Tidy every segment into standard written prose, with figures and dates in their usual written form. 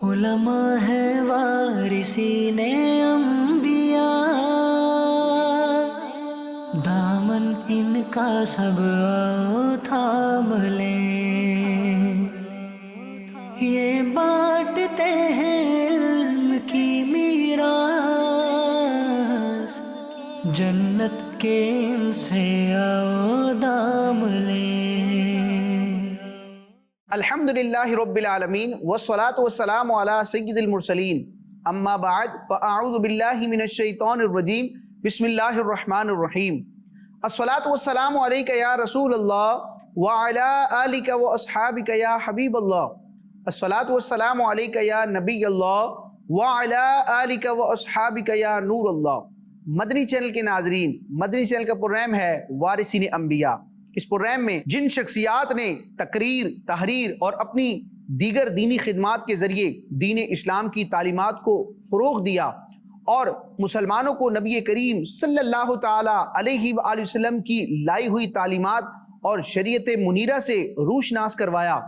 علماء ہے وارثین انبیاء، دامن ان کا سب آؤ تھام لیں، یہ بانٹتے ہیں علم کی میراث، جنت کے ان سے آؤ دام لیں۔ الحمدللہ رب العالمین والصلاة والسلام علی سید المرسلین، اما بعد فاعوذ باللہ من الشیطان الرجیم، بسم اللہ الرحمن الرحیم۔ الصلاة والسلام علیک یا رسول اللہ وعلی آلک واصحابک یا حبیب اللہ، الصلاة والسلام علیک یا نبی اللہ وعلی آلک واصحابک یا نور اللہ۔ مدنی چینل کے ناظرین، مدنی چینل کا پروگرام ہے وارثین انبیاء۔ اس پروگرام میں جن شخصیات نے تقریر، تحریر اور اپنی دیگر دینی خدمات کے ذریعے دین اسلام کی تعلیمات کو فروغ دیا اور مسلمانوں کو نبی کریم صلی اللہ تعالی علیہ وآلہ وسلم کی لائی ہوئی تعلیمات اور شریعت منیرہ سے روشناس کروایا،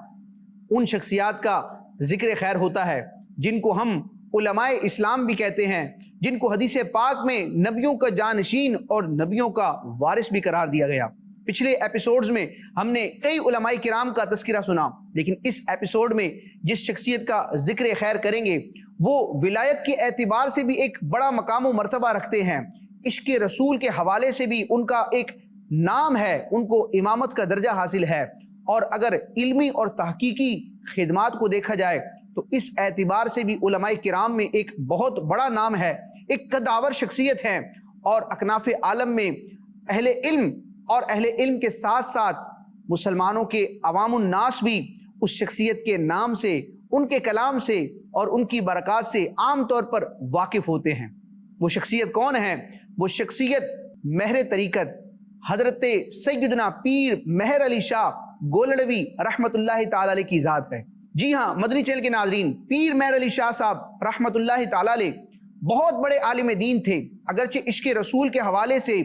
ان شخصیات کا ذکر خیر ہوتا ہے جن کو ہم علماء اسلام بھی کہتے ہیں، جن کو حدیث پاک میں نبیوں کا جانشین اور نبیوں کا وارث بھی قرار دیا گیا۔ پچھلے ایپیسوڈز میں ہم نے کئی علماء کرام کا تذکرہ سنا، لیکن اس ایپیسوڈ میں جس شخصیت کا ذکر خیر کریں گے وہ ولایت کے اعتبار سے بھی ایک بڑا مقام و مرتبہ رکھتے ہیں، عشق رسول کے حوالے سے بھی ان کا ایک نام ہے، ان کو امامت کا درجہ حاصل ہے، اور اگر علمی اور تحقیقی خدمات کو دیکھا جائے تو اس اعتبار سے بھی علماء کرام میں ایک بہت بڑا نام ہے، ایک قدآور شخصیت ہے، اور اکناف عالم میں اہل علم اور اہل علم کے ساتھ ساتھ مسلمانوں کے عوام الناس بھی اس شخصیت کے نام سے، ان کے کلام سے اور ان کی برکات سے عام طور پر واقف ہوتے ہیں۔ وہ شخصیت کون ہے؟ وہ شخصیت مہر طریقت حضرت سیدنا پیر مہر علی شاہ گولڑوی رحمت اللہ تعالی علیہ کی ذات ہے۔ جی ہاں مدنی چینل کے ناظرین، پیر مہر علی شاہ صاحب رحمت اللہ تعالی علیہ بہت بڑے عالم دین تھے، اگرچہ عشق رسول کے حوالے سے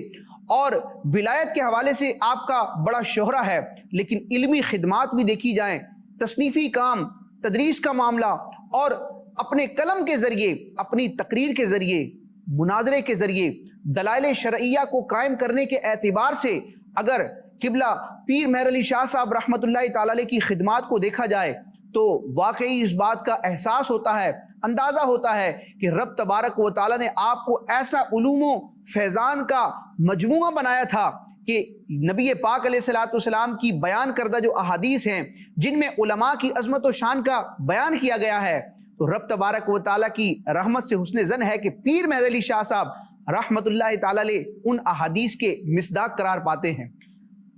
اور ولایت کے حوالے سے آپ کا بڑا شہرہ ہے، لیکن علمی خدمات بھی دیکھی جائیں، تصنیفی کام، تدریس کا معاملہ، اور اپنے قلم کے ذریعے، اپنی تقریر کے ذریعے، مناظرے کے ذریعے دلائل شرعیہ کو قائم کرنے کے اعتبار سے اگر قبلہ پیر مہر علی شاہ صاحب رحمت اللہ تعالی علیہ کی خدمات کو دیکھا جائے تو واقعی اس بات کا احساس ہوتا ہے، اندازہ ہوتا ہے کہ رب تبارک و تعالی نے آپ کو ایسا علوم و فیضان کا مجموعہ بنایا تھا کہ نبی پاک علیہ السلام کی بیان کردہ جو احادیث ہیں جن میں علماء کی عظمت و شان کا بیان کیا گیا ہے، تو رب تبارک و تعالی کی رحمت سے حسن ظن ہے کہ پیر مہر علی شاہ صاحب رحمت اللہ تعالی علیہ ان احادیث کے مصداق قرار پاتے ہیں۔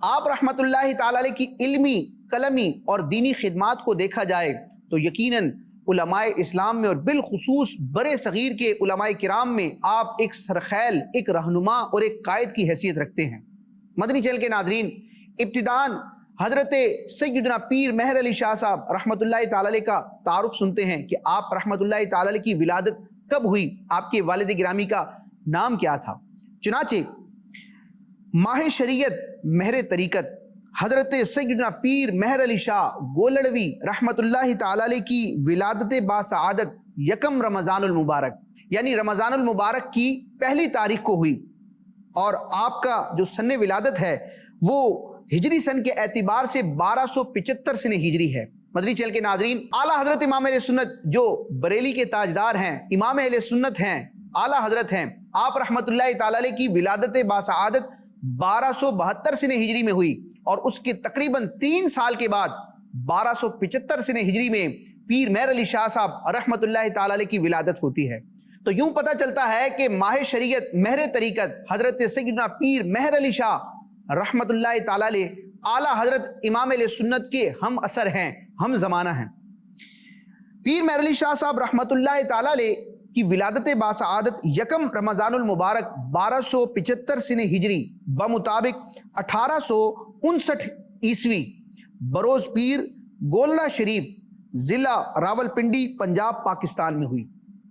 آپ رحمت اللہ تعالی علیہ کی علمی، قلمی اور دینی خدمات کو دیکھا جائے تو یقیناً علماء اسلام میں اور بالخصوص برے صغیر کے علماء کرام میں آپ ایک سرخیل، ایک رہنما اور ایک قائد کی حیثیت رکھتے ہیں۔ مدنی چینل کے ناظرین، ابتداءً حضرت سیدنا پیر مہر علی شاہ صاحب رحمت اللہ تعالی علیہ کا تعارف سنتے ہیں کہ آپ رحمت اللہ تعالی علیہ کی ولادت کب ہوئی، آپ کے والد گرامی کا نام کیا تھا۔ چنانچہ ماہ شریعت مہر طریقت حضرت سیدنا پیر مہر علی شاہ گولڑوی رحمت اللہ تعالی علیہ کی ولادت باسعادت یکم رمضان المبارک یعنی رمضان المبارک کی پہلی تاریخ کو ہوئی، اور آپ کا جو سن ولادت ہے وہ ہجری سن کے اعتبار سے 1275 سن ہجری ہے۔ مدنی چینل کے ناظرین، اعلیٰ حضرت امام اہل سنت جو بریلی کے تاجدار ہیں، امام اہل سنت ہیں، اعلیٰ حضرت ہیں، آپ رحمت اللہ تعالی علیہ کی ولادت باسعادت 1272 سن ہجری میں ہوئی، اور اس کے تقریباً 3 سال کے بعد 1275 سن ہجری میں پیر مہر علی شاہ صاحب رحمت اللہ تعالی علیہ کی ولادت ہوتی ہے۔ تو یوں پتہ چلتا ہے کہ ماہ شریعت مہر طریقت حضرت سیدنا پیر مہر علی شاہ رحمت اللہ تعالی علیہ اعلیٰ حضرت امام علیہ سنت کے ہم اثر ہیں، ہم زمانہ ہیں۔ پیر مہر علی شاہ صاحب رحمت اللہ تعالی علیہ کی ولادت باسعادت یکم رمضان المبارک 1275 سن ہجری بمطابق 1859 عیسوی بروز پیر گولڑا شریف ضلع راولپنڈی پنجاب پاکستان میں ہوئی۔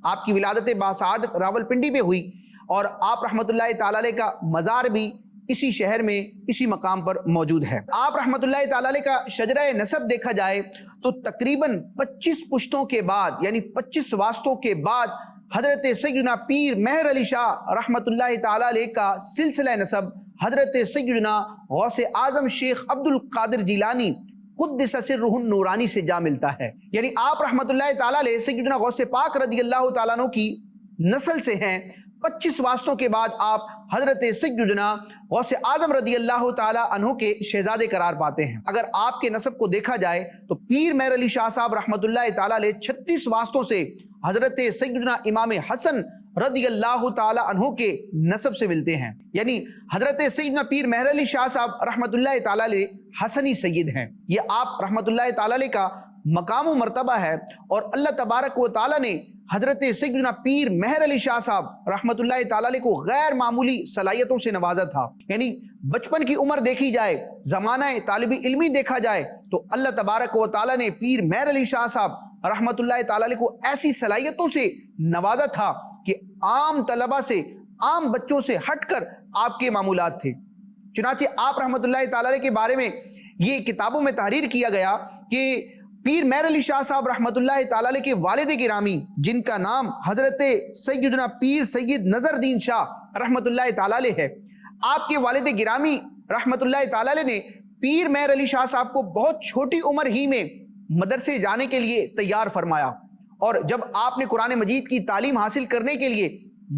آپ کی ولادت باسعادت راولپنڈی میں ہوئی، اور آپ رحمت اللہ تعالی علیہ کا مزار بھی اسی شہر میں اسی مقام پر موجود ہے۔ آپ رحمۃ اللہ تعالی علیہ کا شجرہ نسب دیکھا جائے تو تقریباً 25 پشتوں کے بعد یعنی 25 واسطوں کے بعد حضرت سیدنا پیر مہر علی شاہ رحمۃ اللہ تعالی علیہ کا سلسلہ نسب حضرت سیدنا غوث اعظم شیخ عبد القادر جیلانی قدس سرہ النورانی سے جا ملتا ہے۔ یعنی آپ رحمۃ اللہ تعالی علیہ سیدنا غوث پاک رضی اللہ تعالیٰ عنہ کی نسل سے ہیں۔ 25 واسطوں کے بعد آپ حضرت سیدنا غوث اعظم رضی اللہ تعالیٰ عنہ کے شہزادے قرار پاتے ہیں۔ اگر آپ کے نسب کو دیکھا جائے تو پیر مہر علی شاہ صاحب رحمۃ اللہ تعالیٰ علیہ 36 واسطوں سے حضرت سیدنا امام حسن رضی اللہ تعالیٰ عنہ کے نسب سے ملتے ہیں۔ یعنی حضرت سیدنا پیر مہر علی شاہ صاحب رحمۃ اللہ تعالیٰ علیہ حسنی سید ہیں۔ یہ آپ رحمۃ اللہ تعالیٰ علیہ کا مقام و مرتبہ ہے، اور اللہ تبارک و تعالیٰ نے حضرت سیدنا پیر مہر علی شاہ صاحب رحمۃ اللہ تعالیٰ علیہ کو غیر معمولی صلاحیتوں سے نوازا تھا۔ یعنی بچپن کی عمر دیکھی جائے، زمانہ طالب علمی دیکھا جائے تو اللہ تبارک و تعالیٰ نے پیر مہر علی شاہ صاحب رحمۃ اللہ تعالیٰ علیہ کو ایسی صلاحیتوں سے نوازا تھا کہ عام طلبہ سے، عام بچوں سے ہٹ کر آپ کے معمولات تھے۔ چنانچہ آپ رحمۃ اللہ تعالیٰ علیہ کے بارے میں یہ کتابوں میں تحریر کیا گیا کہ پیر مہر علی شاہ صاحب رحمۃ اللہ تعالیٰ علیہ کے والد گرامی جن کا نام حضرت سیدنا پیر سید نظر الدین شاہ رحمۃ اللہ تعالیٰ علیہ ہے، آپ کے والد گرامی رحمۃ اللہ تعالیٰ علیہ نے پیر مہر علی شاہ صاحب کو بہت چھوٹی عمر ہی میں مدرسے جانے کے لیے تیار فرمایا، اور جب آپ نے قرآن مجید کی تعلیم حاصل کرنے کے لیے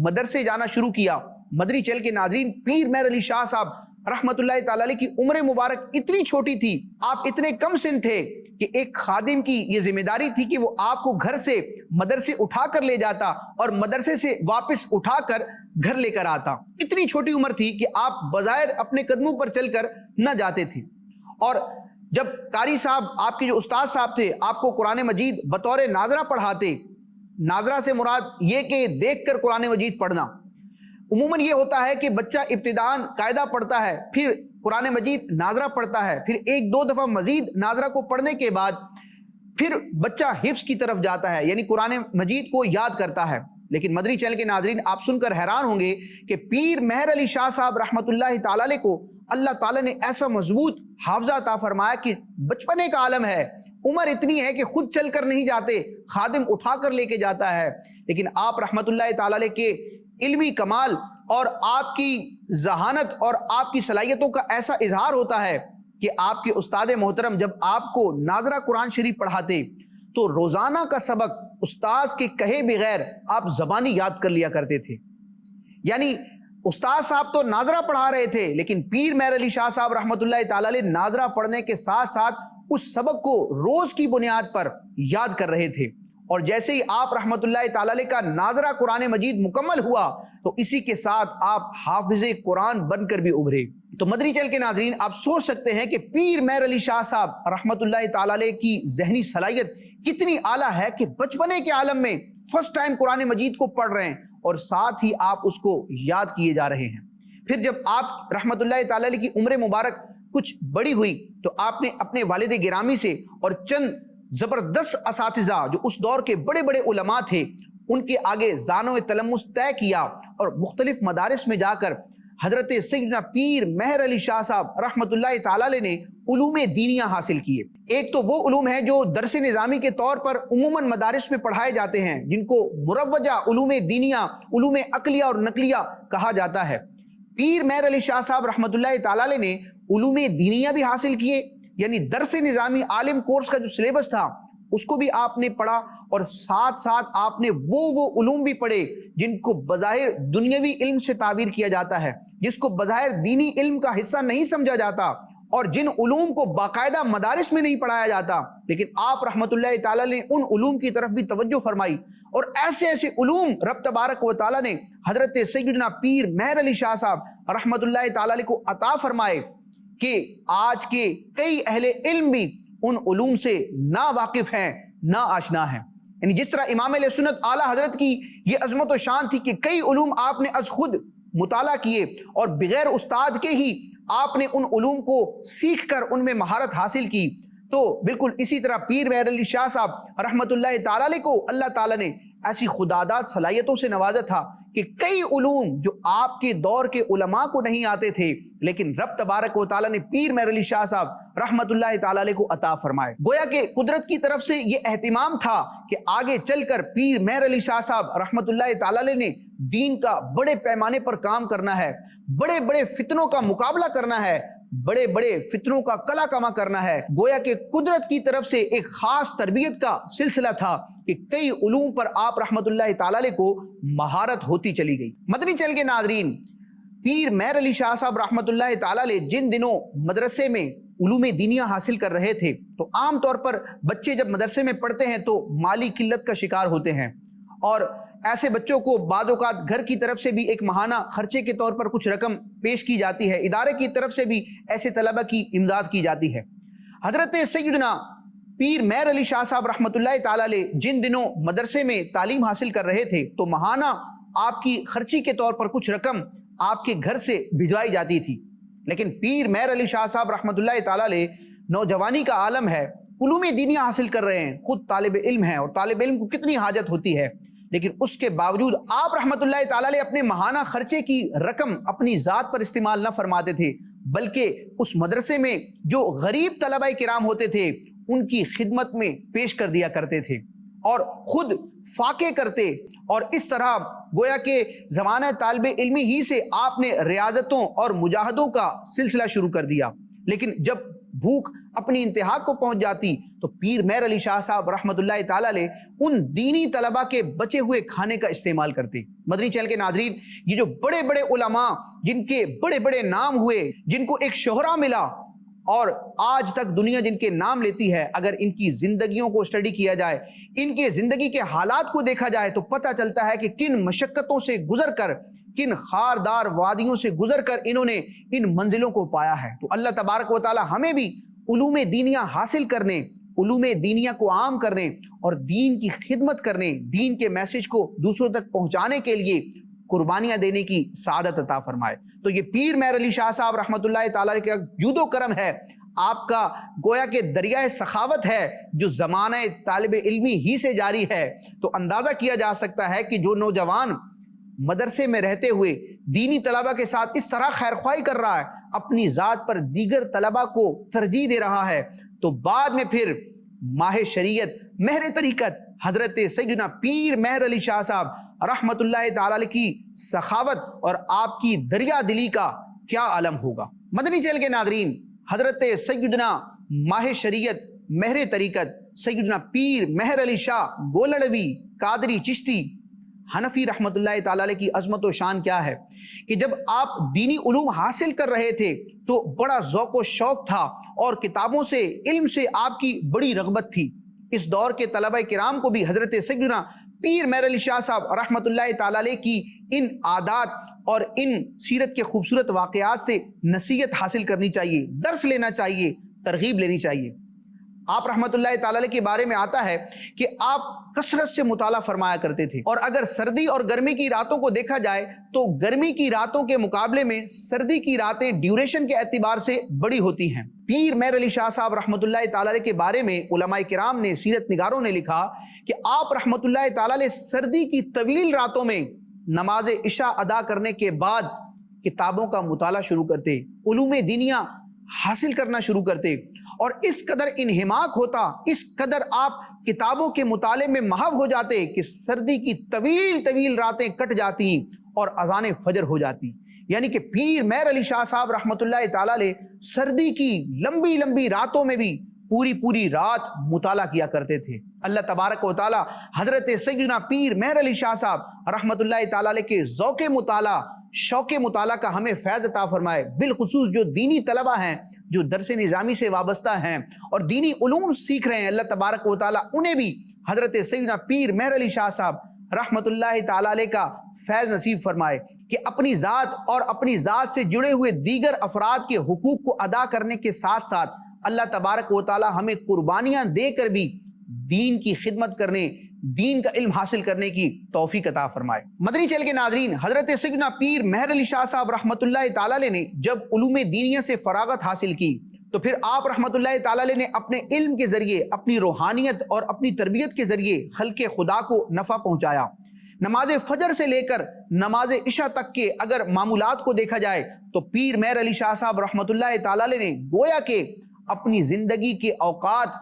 مدرسے جانا شروع کیا، مدری چینل کے ناظرین، پیر مہر علی شاہ صاحب رحمۃ اللہ تعالیٰ علیہ کی عمر مبارک اتنی چھوٹی تھی، آپ اتنے کم سن تھے کہ ایک خادم کی یہ ذمہ داری تھی کہ وہ آپ کو گھر سے مدرسے اٹھا کر لے جاتا اور مدرسے سے واپس اٹھا کر گھر لے کر آتا۔ اتنی چھوٹی عمر تھی کہ آپ بظاہر اپنے قدموں پر چل کر نہ جاتے تھے، اور جب قاری صاحب آپ کے جو استاد صاحب تھے آپ کو قرآن مجید بطور ناظرہ پڑھاتے، ناظرہ سے مراد یہ کہ دیکھ کر قرآن مجید پڑھنا، عموماً یہ ہوتا ہے کہ بچہ ابتداءً قاعدہ پڑھتا ہے، پھر قرآن مجید ناظرہ پڑھتا ہے، پھر ایک دو دفعہ مزید ناظرہ کو پڑھنے کے بعد پھر بچہ حفظ کی طرف جاتا ہے، یعنی قرآن مجید کو یاد کرتا ہے۔ لیکن مدری چینل کے ناظرین، آپ سن کر حیران ہوں گے کہ پیر مہر علی شاہ صاحب رحمۃ اللہ تعالیٰ علیہ کو اللہ تعالیٰ نے ایسا مضبوط حافظہ عطا فرمایا کہ بچپنے کا عالم ہے، عمر اتنی ہے کہ خود چل کر نہیں جاتے، خادم اٹھا کر لے کے جاتا ہے، لیکن آپ رحمۃ اللہ تعالیٰ علیہ کے علمی کمال اور آپ کی ذہانت اور آپ کی صلاحیتوں کا ایسا اظہار ہوتا ہے کہ آپ کے استاد محترم جب آپ کو ناظرہ قرآن شریف پڑھاتے تو روزانہ کا سبق استاذ کے کہے بغیر آپ زبانی یاد کر لیا کرتے تھے۔ یعنی استاد صاحب تو ناظرہ پڑھا رہے تھے، لیکن پیر مہر علی شاہ صاحب رحمۃ اللہ تعالیٰ علیہ ناظرہ پڑھنے کے ساتھ ساتھ اس سبق کو روز کی بنیاد پر یاد کر رہے تھے، اور جیسے ہی آپ رحمۃ اللہ تعالیٰ علیہ کا ناظرہ قرآن مجید مکمل ہوا تو اسی کے ساتھ آپ حافظ قرآن بن کر بھی ابھرے۔ تو مدری چینل کے ناظرین، آپ سوچ سکتے ہیں کہ پیر مہر علی شاہ صاحب رحمۃ اللہ تعالیٰ علیہ کی ذہنی صلاحیت کتنی اعلیٰ ہے کہ بچپنے کے عالم میں فرسٹ ٹائم قرآن مجید کو پڑھ رہے ہیں اور ساتھ ہی آپ اس کو یاد کیے جا رہے ہیں۔ پھر جب آپ رحمۃ اللہ تعالیٰ علیہ کی عمر مبارک کچھ بڑی ہوئی تو آپ نے اپنے والد گرامی سے اور چند زبردست اساتذہ جو اس دور کے بڑے بڑے علماء تھے ان کے آگے زانو تلمس طے کیا، اور مختلف مدارس میں جا کر حضرت سیدنا پیر مہر علی شاہ صاحب رحمۃ اللہ تعالیٰ علیہ نے علوم دینیہ حاصل کیے۔ ایک تو وہ علوم ہیں جو درس نظامی کے طور پر عموماً مدارس میں پڑھائے جاتے ہیں، جن کو مروجہ علوم دینیہ، علوم عقلیہ اور نقلیہ کہا جاتا ہے۔ پیر مہر علی شاہ صاحب رحمۃ اللہ تعالیٰ علیہ نے علوم دینیہ بھی حاصل کیے، یعنی درس نظامی عالم کورس کا جو سلیبس تھا اس کو بھی آپ نے پڑھا، اور ساتھ ساتھ آپ نے وہ علوم بھی پڑھے جن کو بظاہر دنیاوی علم سے تعبیر کیا جاتا ہے، جس کو بظاہر دینی علم کا حصہ نہیں سمجھا جاتا، اور جن علوم کو باقاعدہ مدارس میں نہیں پڑھایا جاتا، لیکن آپ رحمۃ اللہ تعالیٰ نے ان علوم کی طرف بھی توجہ فرمائی، اور ایسے ایسے علوم رب تبارک و تعالیٰ نے حضرت سیدنا پیر مہر علی شاہ صاحب رحمۃ اللہ تعالیٰ علیہ کو عطا فرمائے کہ آج کے کئی اہل علم بھی ان علوم سے نا واقف ہیں، نا آشنا ہیں۔ یعنی جس طرح امام علیہ سنت اعلیٰ حضرت کی یہ عظمت و شان تھی کہ کئی علوم آپ نے از خود مطالعہ کیے اور بغیر استاد کے ہی آپ نے ان علوم کو سیکھ کر ان میں مہارت حاصل کی، تو بالکل اسی طرح پیر مہر علی شاہ صاحب رحمۃ اللہ تعالیٰ علیہ کو اللہ تعالیٰ نے ایسی خداداد صلاحیتوں سے نوازا تھا کہ کئی علوم جو آپ کے دور کے علماء کو نہیں آتے تھے لیکن رب تبارک و تعالیٰ نے پیر مہر علی شاہ صاحب رحمت اللہ تعالیٰ علیہ کو عطا فرمائے۔ گویا کہ قدرت کی طرف سے یہ اہتمام تھا کہ آگے چل کر پیر مہر علی شاہ صاحب رحمت اللہ تعالیٰ علیہ نے دین کا بڑے پیمانے پر کام کرنا ہے، بڑے بڑے فتنوں کا مقابلہ کرنا ہے، بڑے بڑے فتنوں کا کلا کما کرنا ہے۔ گویا کہ قدرت کی طرف سے ایک خاص تربیت کا سلسلہ تھا کہ کئی علوم پر آپ رحمت اللہ تعالیٰ علیہ کو مہارت ہوتی چلی گئی۔ مدنی چینل کے ناظرین، پیر مہر علی شاہ صاحب رحمت اللہ تعالیٰ علیہ جن دنوں مدرسے میں علوم دینیہ حاصل کر رہے تھے تو عام طور پر بچے جب مدرسے میں پڑھتے ہیں تو مالی قلت کا شکار ہوتے ہیں، اور ایسے بچوں کو بعض اوقات گھر کی طرف سے بھی ایک ماہانہ خرچے کے طور پر کچھ رقم پیش کی جاتی ہے، ادارے کی طرف سے بھی ایسے طلبہ کی امداد کی جاتی ہے۔ حضرت سیدنا پیر مہر علی شاہ صاحب رحمت اللہ تعالیٰ علیہ جن دنوں مدرسے میں تعلیم حاصل کر رہے تھے تو ماہانہ آپ کی خرچی کے طور پر کچھ رقم آپ کے گھر سے بھجوائی جاتی تھی، لیکن پیر مہر علی شاہ صاحب رحمت اللہ تعالیٰ علیہ نوجوانی کا عالم ہے، علوم دینیہ حاصل کر رہے ہیں، خود طالب علم ہیں اور طالب علم کو کتنی حاجت ہوتی ہے، لیکن اس کے باوجود آپ رحمت اللہ تعالیٰ علیہ اپنے ماہانہ خرچے کی رقم اپنی ذات پر استعمال نہ فرماتے تھے بلکہ اس مدرسے میں جو غریب طلبہ کرام ہوتے تھے ان کی خدمت میں پیش کر دیا کرتے تھے اور خود فاقے کرتے، اور اس طرح گویا کہ زمانہ طالب علمی ہی سے آپ نے ریاضتوں اور مجاہدوں کا سلسلہ شروع کر دیا۔ لیکن جب بھوک اپنی انتہا کو پہنچ جاتی تو پیر مہر علی شاہ صاحب رحمت اللہ تعالیٰ علیہ ان دینی طلبہ کے بچے ہوئے کھانے کا استعمال کرتے۔ مدنی چینل کے ناظرین، یہ جو بڑے بڑے علماء جن کے بڑے بڑے نام ہوئے، جن کو ایک شہرہ ملا اور آج تک دنیا جن کے نام لیتی ہے، اگر ان کی زندگیوں کو اسٹڈی کیا جائے، ان کے زندگی کے حالات کو دیکھا جائے تو پتہ چلتا ہے کہ کن مشقتوں سے گزر کر، کن خاردار وادیوں سے گزر کر انہوں نے ان منزلوں کو پایا ہے۔ تو اللہ تبارک و تعالی ہمیں بھی علوم دینیہ حاصل کرنے، علوم دینیہ کو عام کرنے اور دین کی خدمت کرنے، دین کے میسج کو دوسروں تک پہنچانے کے لیے قربانیاں دینے کی سعادت عطا فرمائے۔ تو یہ پیر مہر علی شاہ صاحب رحمت اللہ تعالیٰ کا جود و کرم ہے، آپ کا گویا کہ دریائے سخاوت ہے جو زمانہ طالب علمی ہی سے جاری ہے۔ تو اندازہ کیا جا سکتا ہے کہ جو نوجوان مدرسے میں رہتے ہوئے دینی طلبہ کے ساتھ اس طرح خیرخواہی کر رہا ہے، اپنی ذات پر دیگر طلبہ کو ترجیح دے رہا ہے، تو بعد میں پھر ماہ شریعت مہر طریقت حضرت سیدنا پیر مہر علی شاہ صاحب رحمت اللہ تعالی کی سخاوت اور آپ کی دریا دلی کا کیا عالم ہوگا۔ مدنی چینل کے ناظرین، حضرت سیدنا ماہ شریعت مہر طریقت سیدنا پیر مہر علی شاہ گولڑوی قادری چشتی حنفی رحمت اللہ تعالیٰ علیہ کی عظمت و شان کیا ہے کہ جب آپ دینی علوم حاصل کر رہے تھے تو بڑا ذوق و شوق تھا اور کتابوں سے، علم سے آپ کی بڑی رغبت تھی۔ اس دور کے طلبہ کرام کو بھی حضرت سیدنا پیر مہر علی شاہ صاحب رحمت اللہ تعالیٰ علیہ کی ان عادات اور ان سیرت کے خوبصورت واقعات سے نصیحت حاصل کرنی چاہیے، درس لینا چاہیے، ترغیب لینی چاہیے۔ آپ رحمت اللہ تعالیٰ علیہ کے بارے میں آتا ہے کہ آپ کثرت سے مطالعہ فرمایا کرتے تھے، اور اگر سردی اور گرمی کی راتوں کو دیکھا جائے تو گرمی کی راتوں کے مقابلے میں سردی کی راتیں ڈیوریشن کے اعتبار سے بڑی ہوتی ہیں۔ پیر مہر علی شاہ صاحب رحمت اللہ تعالیٰ علیہ کے بارے میں علماء کرام نے، سیرت نگاروں نے لکھا کہ آپ رحمت اللہ تعالیٰ علیہ سردی کی طویل راتوں میں نماز عشاء ادا کرنے کے بعد کتابوں کا مطالعہ شروع کرتے، علوم دینیہ حاصل کرنا شروع کرتے، اور اس قدر انہماک ہوتا، اس قدر آپ کتابوں کے مطالعے میں محو ہو جاتے کہ سردی کی طویل طویل راتیں کٹ جاتی اور اذان فجر ہو جاتی۔ یعنی کہ پیر مہر علی شاہ صاحب رحمت اللہ تعالیٰ علیہ سردی کی لمبی لمبی راتوں میں بھی پوری رات مطالعہ کیا کرتے تھے۔ اللہ تبارک و تعالی حضرت سیدنا پیر مہر علی شاہ صاحب رحمت اللہ تعالیٰ علیہ کے ذوق مطالعہ، شوق مطالعہ کا ہمیں فیض عطا فرمائے، بالخصوص جو دینی طلبہ ہیں، جو درس نظامی سے وابستہ ہیں اور دینی علوم سیکھ رہے ہیں، اللہ تبارک و تعالیٰ انہیں بھی حضرت سیدنا پیر مہر علی شاہ صاحب رحمت اللہ تعالیٰ علیہ کا فیض نصیب فرمائے کہ اپنی ذات اور اپنی ذات سے جڑے ہوئے دیگر افراد کے حقوق کو ادا کرنے کے ساتھ ساتھ اللہ تبارک و تعالیٰ ہمیں قربانیاں دے کر بھی دین کی خدمت کرنے، دین کا علم حاصل کرنے کی توفیق عطا فرمائے۔ مدنی چینل کے ناظرین، حضرت سیدنا پیر مہر علی شاہ صاحب رحمۃ اللہ تعالی علیہ نے جب علوم دینیہ سے فراغت حاصل کی تو پھر آپ رحمۃ اللہ تعالی علیہ نے اپنے علم کے ذریعے، اپنی روحانیت اور اپنی تربیت کے ذریعے خلق خدا کو نفع پہنچایا۔ نماز فجر سے لے کر نماز عشاء تک کے اگر معمولات کو دیکھا جائے تو پیر مہر علی شاہ صاحب رحمۃ اللہ تعالی علیہ نے گویا کہ اپنی زندگی کے اوقات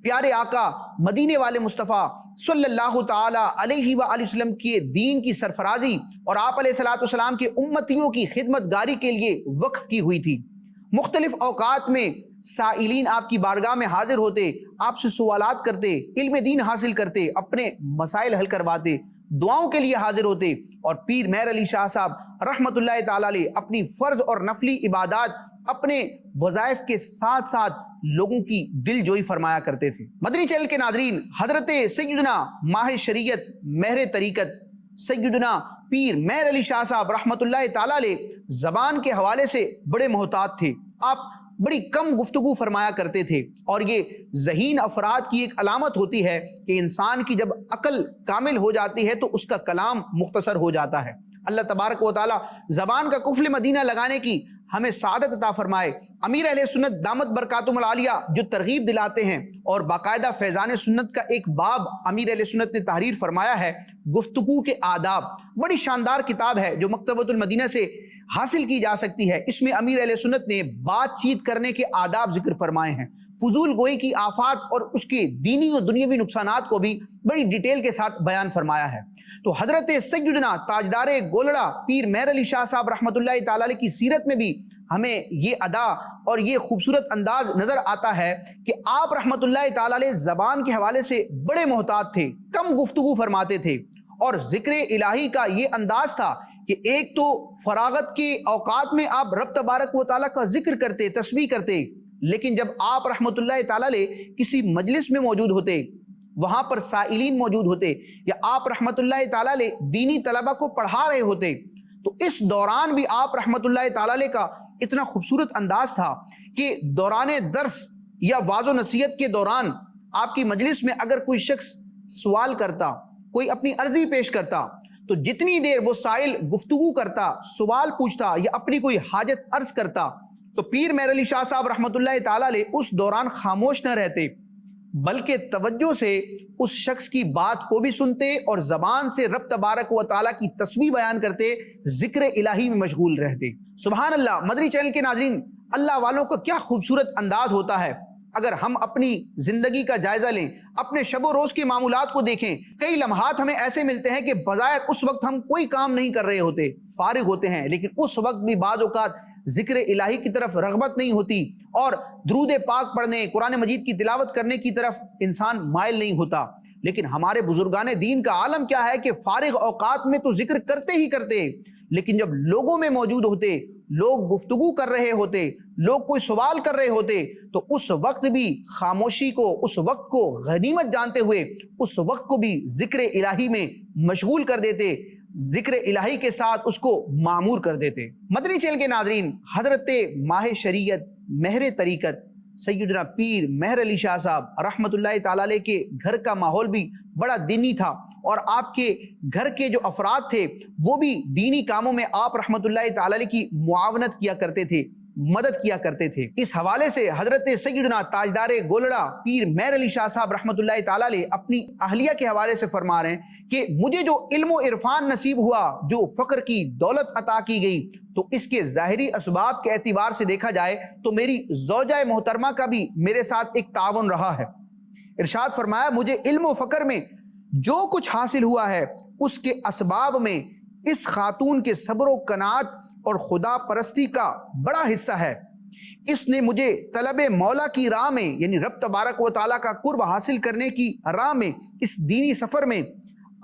پیارے آقا مدینے والے مصطفیٰ صلی اللہ تعالی علیہ وآلہ وسلم کے دین کی سرفرازی اور آپ علیہ الصلوۃ والسلام کے امتیوں کی خدمت گاری کے لیے وقف کی ہوئی تھی۔ مختلف اوقات میں سائلین آپ کی بارگاہ میں حاضر ہوتے، آپ سے سوالات کرتے، علم دین حاصل کرتے، اپنے مسائل حل کرواتے، دعاؤں کے لیے حاضر ہوتے، اور پیر مہر علی شاہ صاحب رحمۃ اللہ تعالی علیہ اپنی فرض اور نفلی عبادات اپنے وظائف کے ساتھ ساتھ لوگوں کی دل جوئی فرمایا کرتے تھے۔ مدنی چینل کے ناظرین، حضرت سیدنا ماہ شریعت مہر طریقت سیدنا پیر مہر علی شاہ صاحب رحمۃ اللہ تعالی علیہ زبان کے حوالے سے بڑے محتاط تھے۔ آپ بڑی کم گفتگو فرمایا کرتے تھے، اور یہ ذہین افراد کی ایک علامت ہوتی ہے کہ انسان کی جب عقل کامل ہو جاتی ہے تو اس کا کلام مختصر ہو جاتا ہے۔ اللہ تبارک و تعالی زبان کا قفل مدینہ لگانے کی ہمیں سعادت عطا فرمائے۔ امیر اہل سنت دامت برکاتہم العالیہ جو ترغیب دلاتے ہیں، اور باقاعدہ فیضان سنت کا ایک باب امیر اہل سنت نے تحریر فرمایا ہے، گفتگو کے آداب، بڑی شاندار کتاب ہے جو مکتبۃ المدینہ سے حاصل کی جا سکتی ہے۔ اس میں امیر اہل سنت نے بات چیت کرنے کے آداب ذکر فرمائے ہیں، فضول گوئی کی آفات اور اس کے دینی اور دنیاوی نقصانات کو بھی بڑی ڈیٹیل کے ساتھ بیان فرمایا ہے۔ تو حضرت سیدنا تاجدار گولڑا پیر مہر علی شاہ صاحب رحمۃ اللہ تعالی علیہ کی سیرت میں بھی ہمیں یہ ادا اور یہ خوبصورت انداز نظر آتا ہے کہ آپ رحمۃ اللہ تعالی علیہ زبان کے حوالے سے بڑے محتاط تھے، کم گفتگو فرماتے تھے، اور ذکر الہی کا یہ انداز تھا کہ ایک تو فراغت کے اوقات میں آپ رب تبارک و تعالیٰ کا ذکر کرتے، تسبیح کرتے، لیکن جب آپ رحمۃ اللہ تعالیٰ علیہ کسی مجلس میں موجود ہوتے، وہاں پر سائلین موجود ہوتے، یا آپ رحمۃ اللہ تعالیٰ علیہ دینی طلبہ کو پڑھا رہے ہوتے، تو اس دوران بھی آپ رحمۃ اللہ تعالیٰ علیہ کا اتنا خوبصورت انداز تھا کہ دوران درس یا واعظ و نصیحت کے دوران آپ کی مجلس میں اگر کوئی شخص سوال کرتا، کوئی اپنی عرضی پیش کرتا، تو جتنی دیر وہ سائل گفتگو کرتا، سوال پوچھتا یا اپنی کوئی حاجت عرض کرتا، تو پیر مہر علی شاہ صاحب رحمۃ اللہ تعالی علیہ اس دوران خاموش نہ رہتے، بلکہ توجہ سے اس شخص کی بات کو بھی سنتے اور زبان سے رب تبارک و تعالیٰ کی تسبیح بیان کرتے، ذکر الہی میں مشغول رہتے۔ سبحان اللہ۔ مدنی چینل کے ناظرین، اللہ والوں کا کیا خوبصورت انداز ہوتا ہے۔ اگر ہم اپنی زندگی کا جائزہ لیں، اپنے شب و روز کے معمولات کو دیکھیں، کئی لمحات ہمیں ایسے ملتے ہیں کہ بظاہر اس وقت ہم کوئی کام نہیں کر رہے ہوتے، فارغ ہوتے ہیں، لیکن اس وقت بھی بعض اوقات ذکر الہی کی طرف رغبت نہیں ہوتی، اور درود پاک پڑھنے، قرآن مجید کی تلاوت کرنے کی طرف انسان مائل نہیں ہوتا۔ لیکن ہمارے بزرگان دین کا عالم کیا ہے کہ فارغ اوقات میں تو ذکر کرتے ہی کرتے، لیکن جب لوگوں میں موجود ہوتے، لوگ گفتگو کر رہے ہوتے، لوگ کوئی سوال کر رہے ہوتے، تو اس وقت بھی خاموشی کو، اس وقت کو غنیمت جانتے ہوئے اس وقت کو بھی ذکر الہی میں مشغول کر دیتے، ذکر الہی کے ساتھ اس کو معمور کر دیتے۔ مدنی چینل کے ناظرین، حضرت ماہ شریعت مہر طریقت سیدنا پیر مہر علی شاہ صاحب رحمۃ اللہ تعالی علیہ کے گھر کا ماحول بھی بڑا دینی تھا، اور آپ کے گھر کے جو افراد تھے وہ بھی دینی کاموں میں آپ رحمۃ اللہ تعالی علیہ کی معاونت کیا کرتے تھے، مدد کیا کرتے تھے۔ اس حوالے سے حضرت سیدنا تاجدار گولڑا پیر مہر علی شاہ صاحب رحمۃ اللہ تعالی علیہ اپنی اہلیہ کے حوالے سے فرما رہے ہیں کہ مجھے جو علم و عرفان نصیب ہوا، جو فقر کی دولت عطا کی گئی، تو اس کے ظاہری اسباب کے اعتبار سے دیکھا جائے تو میری زوجہ محترمہ کا بھی میرے ساتھ ایک تعاون رہا ہے۔ ارشاد فرمایا، مجھے علم و فقر میں جو کچھ حاصل ہوا ہے اس کے اسباب میں اس خاتون کے صبر و قناعت اور خدا پرستی کا بڑا حصہ ہے۔ اس نے مجھے طلب مولا کی راہ میں، یعنی رب تبارک و تعالیٰ کا قرب حاصل کرنے کی راہ میں، اس دینی سفر میں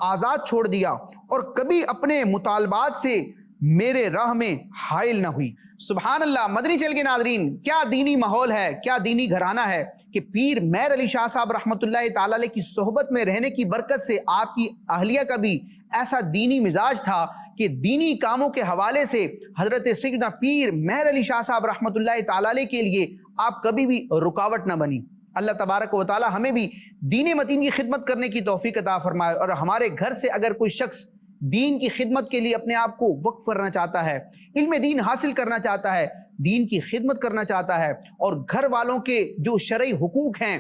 آزاد چھوڑ دیا، اور کبھی اپنے مطالبات سے میرے راہ میں حائل نہ ہوئی۔ سبحان اللہ۔ مدنی چینل کے ناظرین، کیا دینی ماحول ہے، کیا دینی گھرانہ ہے کہ پیر مہر علی شاہ صاحب رحمۃ اللہ تعالی علیہ کی صحبت میں رہنے کی برکت سے آپ کی اہلیہ کا بھی ایسا دینی مزاج تھا کہ دینی کاموں کے حوالے سے حضرت سیدنا پیر مہر علی شاہ صاحب رحمۃ اللہ تعالی علیہ کے لیے آپ کبھی بھی رکاوٹ نہ بنی۔ اللہ تبارک و تعالی ہمیں بھی دین متین کی خدمت کرنے کی توفیق عطا فرمائے، اور ہمارے گھر سے اگر کوئی شخص دین کی خدمت کے لیے اپنے آپ کو وقف کرنا چاہتا ہے، علم دین حاصل کرنا چاہتا ہے، دین کی خدمت کرنا چاہتا ہے، اور گھر والوں کے جو شرعی حقوق ہیں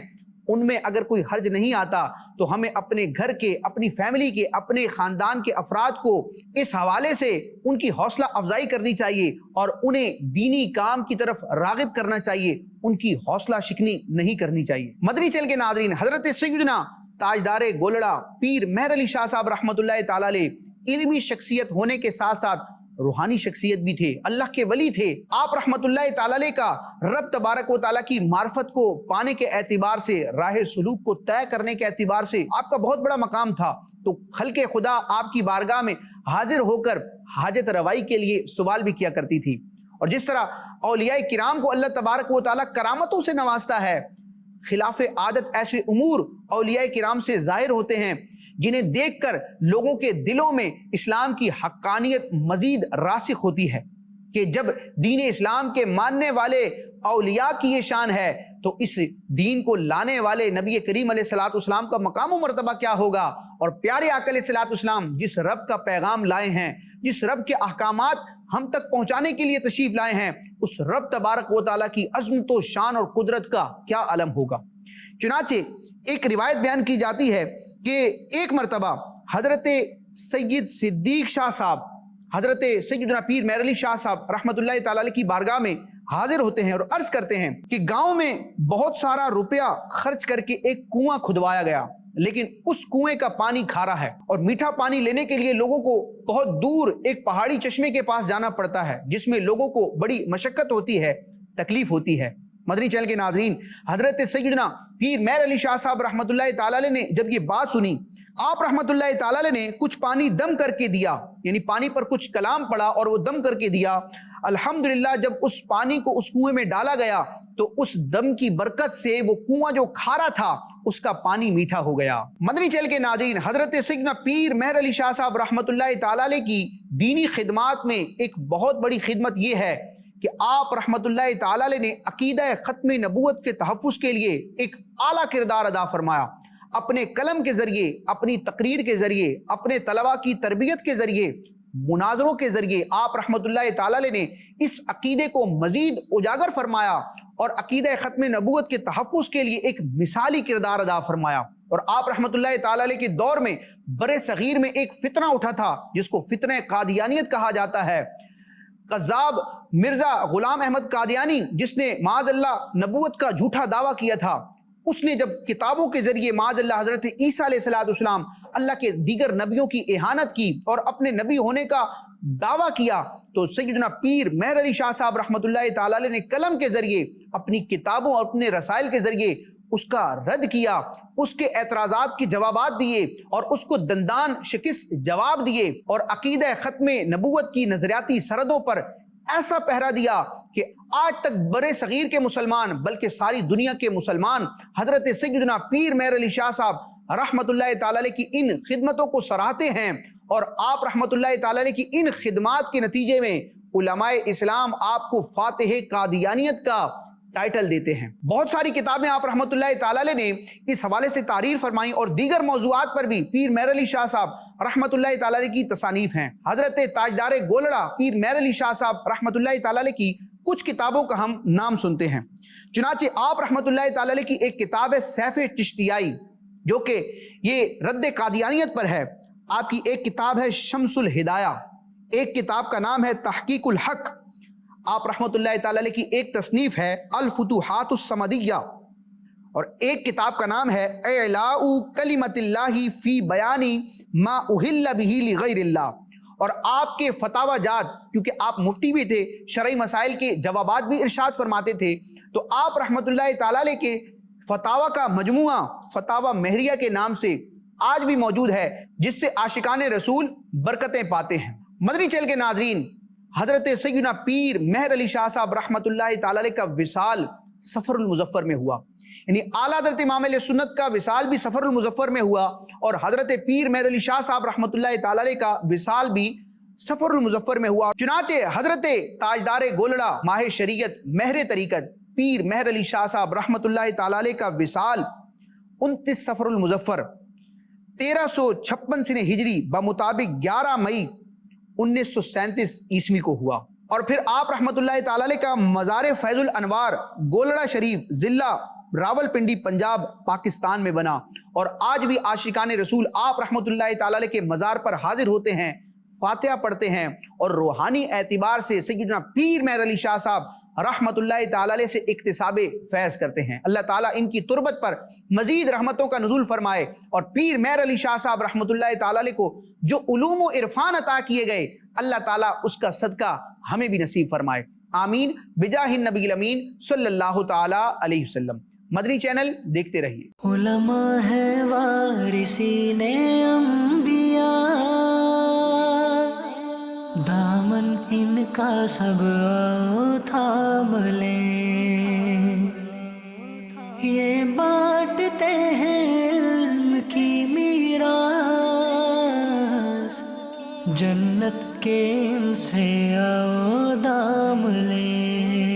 ان میں اگر کوئی حرج نہیں آتا، تو ہمیں اپنے گھر کے، اپنی فیملی کے، اپنے خاندان کے افراد کو اس حوالے سے ان کی حوصلہ افزائی کرنی چاہیے اور انہیں دینی کام کی طرف راغب کرنا چاہیے، ان کی حوصلہ شکنی نہیں کرنی چاہیے۔ مدنی چینل کے ناظرین، حضرت سیدنا تاجدار گولڑا پیر مہر علی شاہ صاحب رحمۃ اللہ تعالی علیہ علمی شخصیت ہونے کے ساتھ ساتھ روحانی شخصیت بھی تھے، اللہ کے ولی تھے۔ آپ رحمت اللہ تعالی علیہ کا رب تبارک و تعالیٰ کی معرفت کو پانے کے اعتبار سے، راہ سلوک کو طے کرنے کے اعتبار سے آپ کا بہت بڑا مقام تھا، تو خلق خدا آپ کی بارگاہ میں حاضر ہو کر حاجت روائی کے لیے سوال بھی کیا کرتی تھی۔ اور جس طرح اولیاء کرام کو اللہ تبارک و تعالیٰ کرامتوں سے نوازتا ہے، خلاف عادت ایسے امور اولیاء کرام سے ظاہر ہوتے ہیں جنہیں دیکھ کر لوگوں کے دلوں میں اسلام کی حقانیت مزید راسخ ہوتی ہے، کہ جب دین اسلام کے ماننے والے اولیاء کی یہ شان ہے تو اس دین کو لانے والے نبی کریم علیہ الصلوۃ والسلام کا مقام و مرتبہ کیا ہوگا۔ اور پیارے آقا علیہ الصلوۃ والسلام جس رب کا پیغام لائے ہیں، جس رب کے احکامات ہم تک پہنچانے کے لیے تشریف لائے ہیں، اس رب تبارک و تعالیٰ کی عظمت و شان اور قدرت کا کیا علم ہوگا۔ چنانچہ ایک روایت بیان کی جاتی ہے کہ ایک مرتبہ حضرت سید صدیق شاہ صاحب، حضرت سیدنا پیر مہر علی شاہ صاحب رحمۃ اللہ تعالی علیہ کی بارگاہ میں حاضر ہوتے ہیں اور عرض کرتے ہیں کہ گاؤں میں بہت سارا روپیہ خرچ کر کے ایک کنواں کھدوایا گیا، لیکن اس کنویں کا پانی کھارا ہے اور میٹھا پانی لینے کے لیے لوگوں کو بہت دور ایک پہاڑی چشمے کے پاس جانا پڑتا ہے، جس میں لوگوں کو بڑی مشقت ہوتی ہے، تکلیف ہوتی ہے۔ مدنی چینل کے ناظرین، حضرت سیدنا پیر مہر علی شاہ صاحب رحمۃ اللہ تعالی علیہ نے جب یہ بات سنی، آپ رحمۃ اللہ تعالی علیہ نے کچھ پانی دم کر کے دیا، یعنی پانی پر کچھ کلام پڑا اور وہ دم کر کے دیا۔ الحمدللہ جب اس پانی کو اس کنویں میں ڈالا گیا تو اس دم کی برکت سے وہ کنواں جو کھارا تھا اس کا پانی میٹھا ہو گیا۔ مدنی چینل کے ناظرین، حضرت سیدنا پیر مہر علی شاہ صاحب رحمۃ اللہ تعالی علیہ کی دینی خدمات میں ایک بہت بڑی خدمت یہ ہے کہ آپ رحمت اللہ تعالی علیہ نے عقیدہ ختم نبوت کے تحفظ کے لیے ایک اعلیٰ کردار ادا فرمایا۔ اپنے قلم کے ذریعے، اپنی تقریر کے ذریعے، اپنے طلباء کی تربیت کے ذریعے، مناظروں کے ذریعے آپ رحمت اللہ تعالی علیہ نے اس عقیدے کو مزید اجاگر فرمایا اور عقیدہ ختم نبوت کے تحفظ کے لیے ایک مثالی کردار ادا فرمایا۔ اور آپ رحمت اللہ تعالی علیہ کے دور میں بر صغیر میں ایک فتنہ اٹھا تھا جس کو فتنہ قادیانیت کہا جاتا ہے۔ قذاب مرزا غلام احمد قادیانی، جس نے معاذ اللہ نبوت کا جھوٹا دعویٰ کیا تھا، اس نے جب کتابوں کے ذریعے معاذ اللہ حضرت عیسیٰ علیہ السلام اللہ کے دیگر نبیوں کی اہانت کی اور اپنے نبی ہونے کا دعویٰ کیا، تو سیدنا پیر مہر علی شاہ صاحب رحمۃ اللہ تعالی علیہ نے قلم کے ذریعے، اپنی کتابوں اور اپنے رسائل کے ذریعے اس کا رد کیا، اس کے اعتراضات کے جوابات دیے اور اس کو دندان شکست جواب دیے، اور عقیدہ ختم نبوت کی نظریاتی سرحدوں پر ایسا پہرا دیا کہ آج تک برے صغیر کے مسلمان بلکہ ساری دنیا کے مسلمان حضرت سیدنا پیر مہر علی شاہ صاحب رحمت اللہ تعالی علیہ کی ان خدمتوں کو سراہتے ہیں، اور آپ رحمت اللہ تعالی علیہ کی ان خدمات کے نتیجے میں علماء اسلام آپ کو فاتح قادیانیت کا ٹائٹل دیتے ہیں۔ بہت ساری کتابیں آپ رحمت اللہ تعالی علیہ نے اس حوالے سے تحریر فرمائیں اور دیگر موضوعات پر بھی پیر مہر علی شاہ صاحب رحمت اللہ تعالی علیہ کی تصانیف ہیں۔ حضرت تاجدار گولڑا پیر مہر علی شاہ صاحب رحمت اللہ تعالی علیہ کی کچھ کتابوں کا ہم نام سنتے ہیں۔ چنانچہ آپ رحمت اللہ تعالی علیہ کی ایک کتاب ہے سیف چشتیائی، جو کہ یہ رد قادیانیت پر ہے۔ آپ کی ایک کتاب ہے شمس الہدایہ، ایک کتاب کا نام ہے تحقیق الحق۔ آپ رحمت اللہ تعالی علیہ کی ایک تصنیف ہے الفتوحات الصمدیہ، اور ایک کتاب کا نام ہے اعلاء کلمت اللہ فی بیان ما اہل بہ لغیر اللہ۔ اور آپ کے فتاوی جات، کیونکہ آپ مفتی بھی تھے، شرعی مسائل کے جوابات بھی ارشاد فرماتے تھے، تو آپ رحمت اللہ تعالی علیہ کے فتاوی کا مجموعہ فتاوی مہریہ کے نام سے آج بھی موجود ہے، جس سے عاشقان رسول برکتیں پاتے ہیں۔ مدنی چینل کے ناظرین، حضرت سیدنا پیر مہر علی شاہ صاحب رحمت اللہ تعالی علیہ کا وصال سفر المظفر میں ہوا، یعنی اعلیٰ حضرت امام علیہ سنت کا وصال بھی سفر المظفر میں ہوا، اور حضرت پیر مہر علی شاہ صاحب رحمت اللہ تعالی علیہ کا وصال بھی سفر المظفر میں ہوا۔ چنانچہ حضرت تاجدار گولڑا ماہ شریعت، مہر طریقت، پیر مہر علی شاہ صاحب رحمۃ اللہ تعالی علیہ کا وصال 29 صفر المظفر 1356 سنہ ہجری بمطابق 11 مئی 1937 عیسوی کو ہوا، اور پھر آپ رحمۃ اللہ تعالی علیہ کا مزار فیض الانوار گولڑا شریف ضلع راول پنڈی پنجاب پاکستان میں بنا، اور آج بھی عاشقان رسول آپ رحمۃ اللہ تعالی علیہ کے مزار پر حاضر ہوتے ہیں، فاتحہ پڑھتے ہیں، اور روحانی اعتبار سے سیدنا پیر مہر علی شاہ صاحب رحمۃ اللہ تعالی علیہ سے اکتساب فیض کرتے ہیں۔ اللہ تعالیٰ ان کی تربت پر مزید رحمتوں کا نزول فرمائے، اور پیر مہر علی شاہ صاحب رحمۃ اللہ تعالی علیہ کو جو علوم و عرفان عطا کیے گئے، اللہ تعالیٰ اس کا صدقہ ہمیں بھی نصیب فرمائے، آمین بجاہ النبی الامین صلی اللہ تعالی علیہ وسلم۔ مدنی چینل دیکھتے رہیے۔ علماء ہے وارثین انبیاء، دامن ان کا سب آؤ تھام لیں، یہ بانٹتے ہیں علم کی میراث، جنت کے ان سے آؤ دام لیں۔